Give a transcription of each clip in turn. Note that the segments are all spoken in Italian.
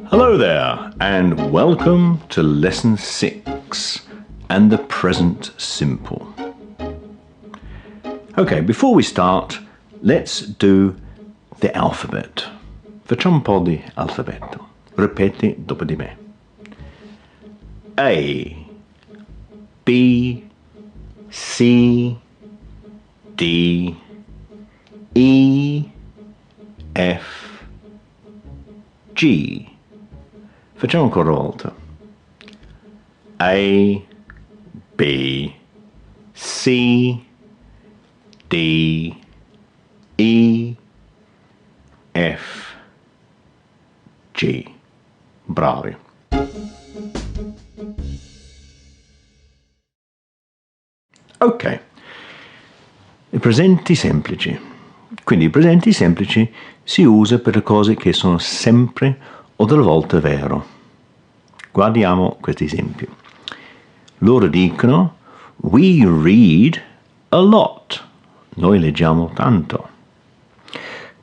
Hello there, and welcome to Lesson 6 and the Present Simple. Okay, before we start, let's do the alphabet. Facciamo un po' di alfabeto. Ripeti dopo di me. A, B, C, D, E, F, G. Facciamo ancora una volta. A, B, C, D, E, F, G. Bravi. Ok. I presenti semplici. Quindi i presenti semplici si usa per le cose che sono sempre o delle volte vero. Guardiamo questi esempi. Loro dicono we read a lot. Noi leggiamo tanto.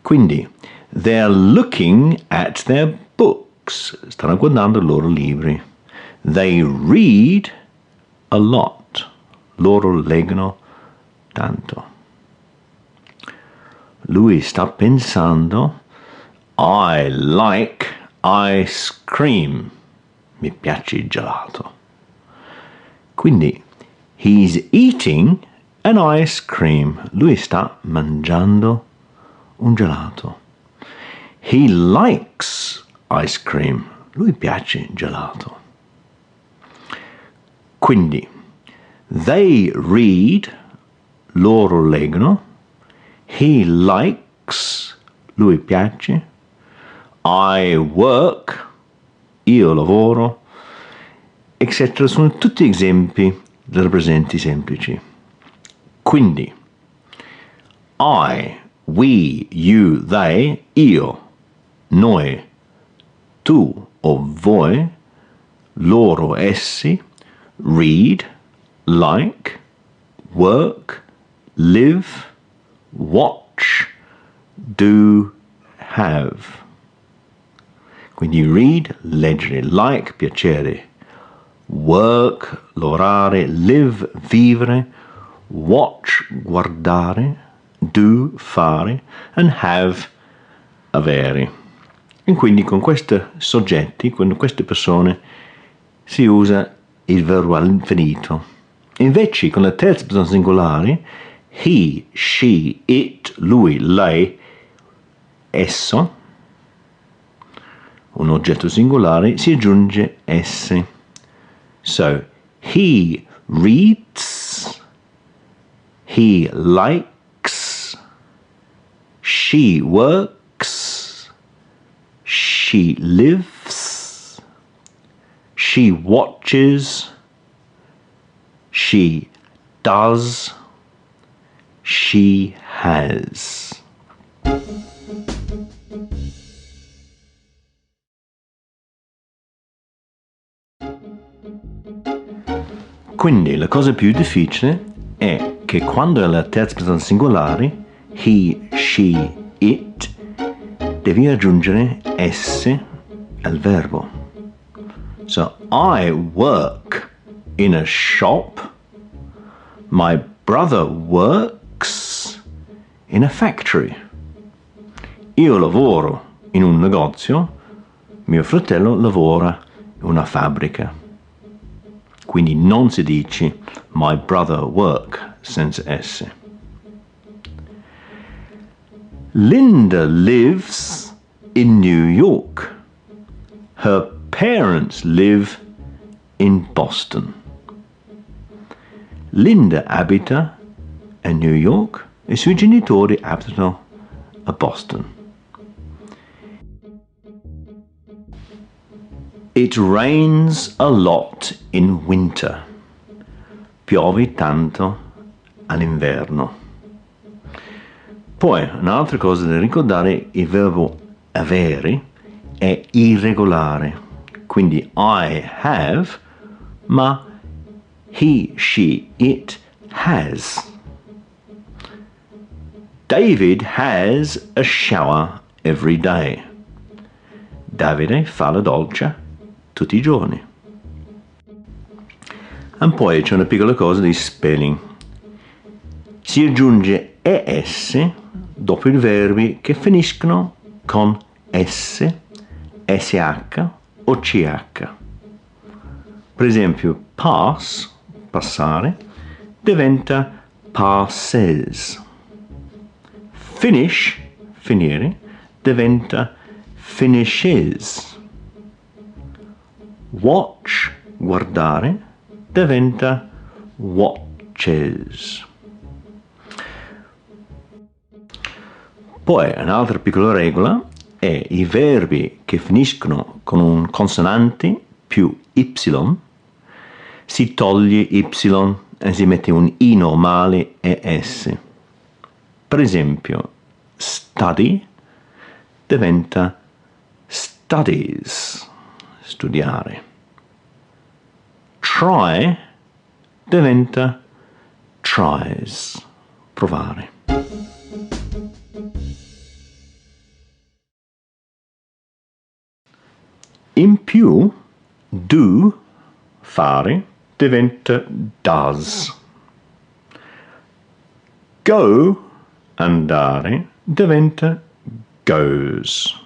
Quindi they're looking at their books. Stanno guardando i loro libri. They read a lot. Loro leggono tanto. Lui sta pensando I like ice cream. Mi piace il gelato. Quindi, he's eating an ice cream. Lui sta mangiando un gelato. He likes ice cream. Lui piace il gelato. Quindi, they read. Loro leggono. He likes. Lui piace. I work. Io lavoro, eccetera, sono tutti esempi dei presenti semplici. Quindi, I, we, you, they, io, noi, tu o voi, loro, essi, read, like, work, live, watch, do, have. Quindi read, leggere, like, piacere, work, lavorare, live, vivere, watch, guardare, do, fare, and have, avere. E quindi con questi soggetti, con queste persone, si usa il verbo all'infinito. Invece con la terza persona singolare, he, she, it, lui, lei, esso, un oggetto singolare, si aggiunge s. So, he reads, he likes, she works, she lives, she watches, she does, she has. Quindi la cosa più difficile è che quando è la terza persona singolare, he, she, it, devi aggiungere s al verbo. So, I work in a shop. My brother works in a factory. Io lavoro in un negozio. Mio fratello lavora in una fabbrica. Quindi non si dice my brother work senza s. Linda lives in New York. Her parents live in Boston. Linda abita a New York e i suoi genitori abitano a Boston. It rains a lot in winter. Piove tanto all'inverno. Poi, un'altra cosa da ricordare, il verbo avere è irregolare. Quindi I have, ma he, she, it has. David has a shower every day. Davide fa la doccia tutti i giorni. E poi c'è una piccola cosa di spelling. Si aggiunge ES dopo i verbi che finiscono con S, SH o CH. Per esempio, pass, passare, diventa passes. Finish, finire, diventa finishes. Watch, guardare, diventa watches. Poi un'altra piccola regola è i verbi che finiscono con un consonante più Y, si toglie Y e si mette un I normale e S. Per esempio, study diventa studies, studiare. Try diventa tries, provare. In più, do, fare, diventa does. Go, andare, diventa goes.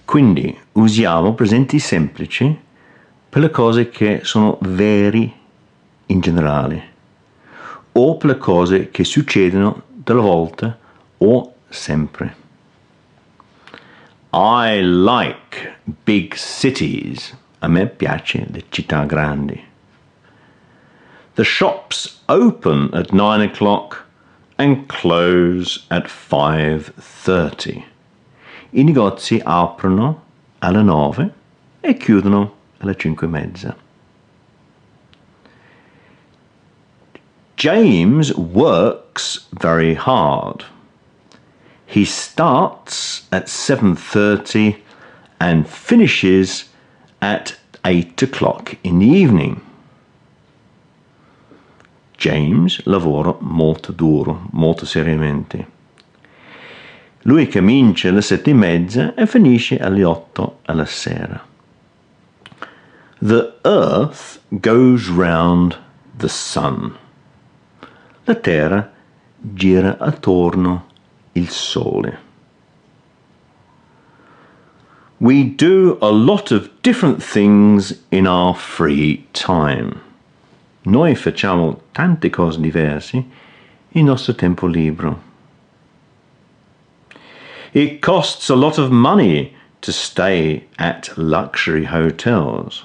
Quindi usiamo presenti semplici per le cose che sono veri in generale o per le cose che succedono delle volte o sempre. I like big cities. A me piace le città grandi. The shops open at 9 o'clock and close at 5:30. I negozi aprono alle 9 e chiudono alle 5:30. James works very hard. He starts at 7:30 and finishes at 8 o'clock in the evening. James lavora molto duro, molto seriamente. Lui comincia alle 7:30 e finisce alle 8 alla sera. The earth goes round the sun. La terra gira attorno il sole. We do a lot of different things in our free time. Noi facciamo tante cose diverse in nostro tempo libero. It costs a lot of money to stay at luxury hotels.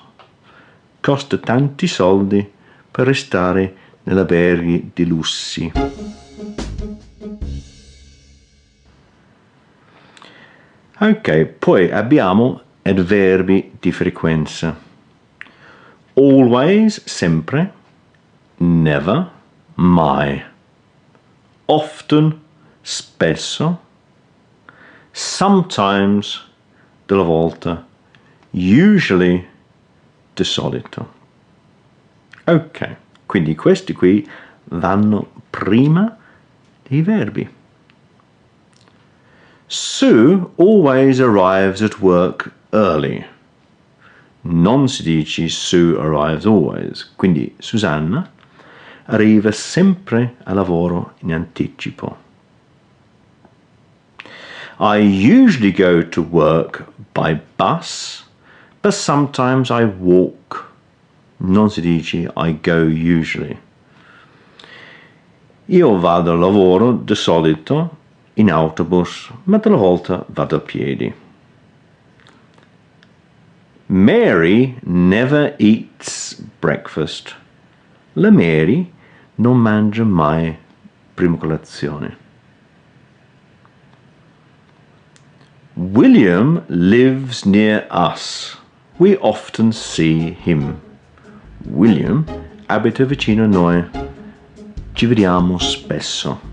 Costa tanti soldi per restare negli alberghi di lussi. Ok, poi abbiamo avverbi di frequenza. Always, sempre. Never, mai. Often, spesso. Sometimes, delle volte. Usually, di solito. Ok, quindi questi qui vanno prima dei verbi. Sue always arrives at work early. Non si dice Sue arrives always, quindi Susanna arriva sempre al lavoro in anticipo. I usually go to work by bus, but sometimes I walk. Non si dice I go usually. Io vado al lavoro di solito in autobus, ma delle volte vado a piedi. Mary never eats breakfast. La Mary non mangia mai prima colazione. William lives near us. We often see him. William abita vicino a noi. Ci vediamo spesso.